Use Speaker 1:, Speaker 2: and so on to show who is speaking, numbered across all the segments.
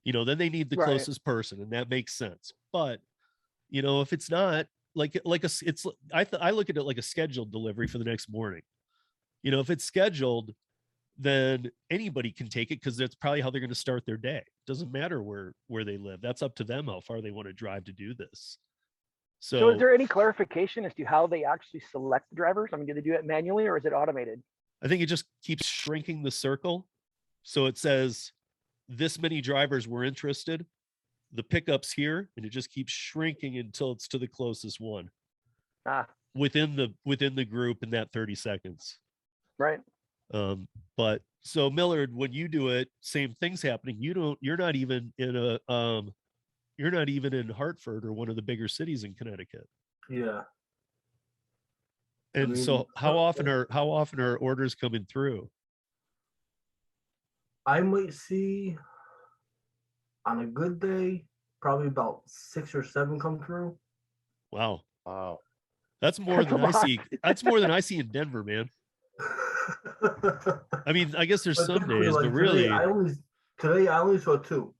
Speaker 1: Then they need the
Speaker 2: Right.
Speaker 1: closest person, and that makes sense. But if it's not I look at it like a scheduled delivery for the next morning. If it's scheduled, then anybody can take it because that's probably how they're going to start their day. It doesn't matter where they live. That's up to them how far they want to drive to do this.
Speaker 2: So is
Speaker 1: So
Speaker 2: there any clarification as to how they actually select the drivers? I mean, do they do it manually or is it automated?
Speaker 1: I think it just keeps shrinking the circle. So it says this many drivers were interested, the pickup's here, and it just keeps shrinking until it's to the closest one within the group in that 30 seconds.
Speaker 2: Right.
Speaker 1: But so Millard, when you do it, same thing's happening. You're not even in Hartford or one of the bigger cities in Connecticut.
Speaker 3: Yeah.
Speaker 1: And so how often are orders coming through?
Speaker 3: I might see on a good day, probably about 6 or 7 come through.
Speaker 1: Wow.
Speaker 2: That's
Speaker 1: That's more than
Speaker 2: a
Speaker 1: I
Speaker 2: lot.
Speaker 1: see. That's more than I see in Denver, man. I mean, I guess there's
Speaker 3: But
Speaker 1: some
Speaker 3: typically,
Speaker 1: days,
Speaker 3: like
Speaker 1: but really,
Speaker 3: today I only saw 2.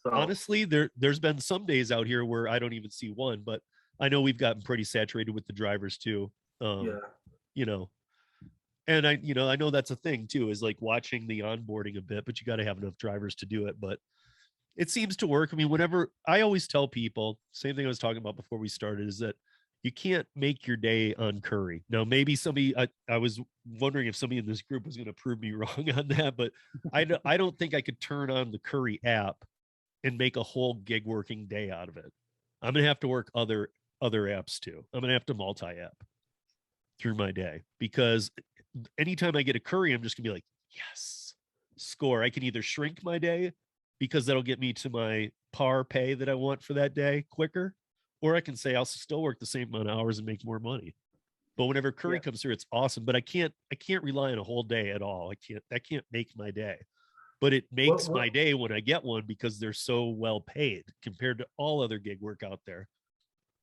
Speaker 3: So
Speaker 1: honestly, there's been some days out here where I don't even see one, but I know we've gotten pretty saturated with the drivers too.
Speaker 3: yeah.
Speaker 1: And I know that's a thing too, is like watching the onboarding a bit, but you got to have enough drivers to do it. But it seems to work. I mean, whenever I always tell people, same thing I was talking about before we started, is that you can't make your day on Curri. Now, maybe I was wondering if somebody in this group was going to prove me wrong on that, but I don't think I could turn on the Curri app and make a whole gig working day out of it. I'm going to have to work other apps too. I'm going to have to multi-app through my day, because anytime I get a Curri, I'm just gonna be like, yes, score. I can either shrink my day because that'll get me to my par pay that I want for that day quicker, or I can say I'll still work the same amount of hours and make more money. But whenever Curri comes through, it's awesome. But I can't rely on a whole day at all. That can't make my day. But it makes my day when I get one, because they're so well paid compared to all other gig work out there.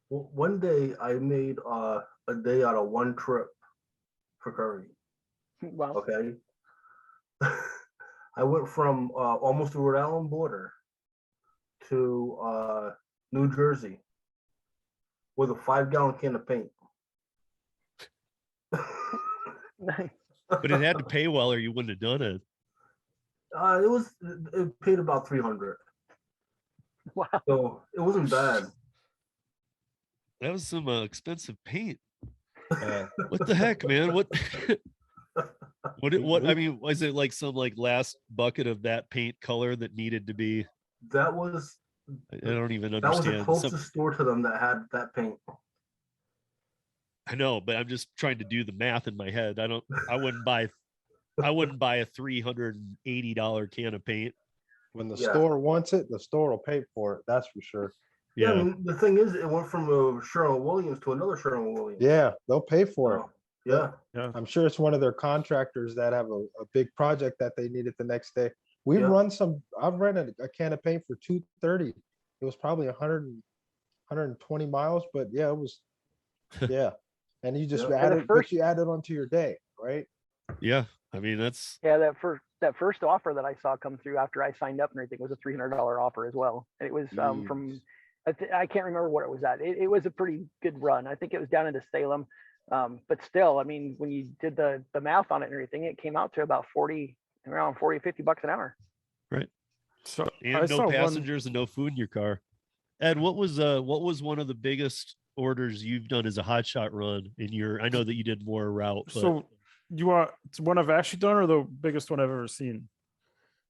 Speaker 3: Well, one day I made a day out of one trip for Curri.
Speaker 2: Wow.
Speaker 3: Okay. I went from almost the Rhode Island border to New Jersey with a 5-gallon can of paint.
Speaker 2: Nice.
Speaker 1: But it had to pay well, or you wouldn't have done it.
Speaker 3: It paid about $300.
Speaker 2: Wow.
Speaker 3: So it wasn't bad.
Speaker 1: That was some expensive paint. What the heck, man? What I mean, was it like some last bucket of that paint color that needed to be?
Speaker 3: That was.
Speaker 1: I don't even
Speaker 3: That was
Speaker 1: understand.
Speaker 3: the closest store to them that had that paint.
Speaker 1: I know, but I'm just trying to do the math in my head. I wouldn't buy a $380 can of paint.
Speaker 4: When the store wants it, the store will pay for it. That's for sure.
Speaker 3: Yeah, I mean, the thing is, it went from a Sherwin-Williams to another Sherwin-Williams.
Speaker 4: Yeah, they'll pay for it.
Speaker 3: Yeah.
Speaker 4: I'm sure it's one of their contractors that have a big project that they needed the next day. I've rented a can of paint for $230. It was probably 120 miles, but yeah, it was, yeah. And you just you add it onto your day, right?
Speaker 1: Yeah. I mean, that's.
Speaker 2: Yeah, that first offer that I saw come through after I signed up and everything was a $300 offer as well. And it was from, I can't remember what it was at. It was a pretty good run. I think it was down into Salem. But still, I mean, when you did the math on it and everything, it came out to about around 40, $50 an hour.
Speaker 1: Right.
Speaker 5: So
Speaker 1: and no passengers and no food in your car. Ed, what was one of the biggest orders you've done as a hotshot run in your? I know that you did more route. But...
Speaker 5: So you want one I've actually done, or the biggest one I've ever seen?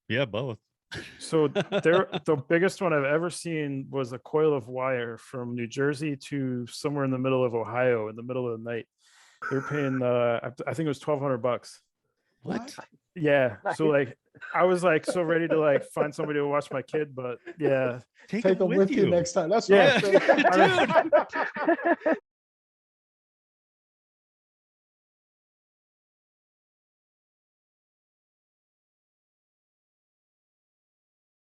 Speaker 1: Yeah, both.
Speaker 5: So the biggest one I've ever seen was a coil of wire from New Jersey to somewhere in the middle of Ohio in the middle of the night. They're paying I think it was $1,200.
Speaker 1: What?
Speaker 5: Yeah. So I was so ready to find somebody to watch my kid, but yeah.
Speaker 4: Take them with you next time. That's
Speaker 5: what
Speaker 4: I'm saying.
Speaker 1: Dude.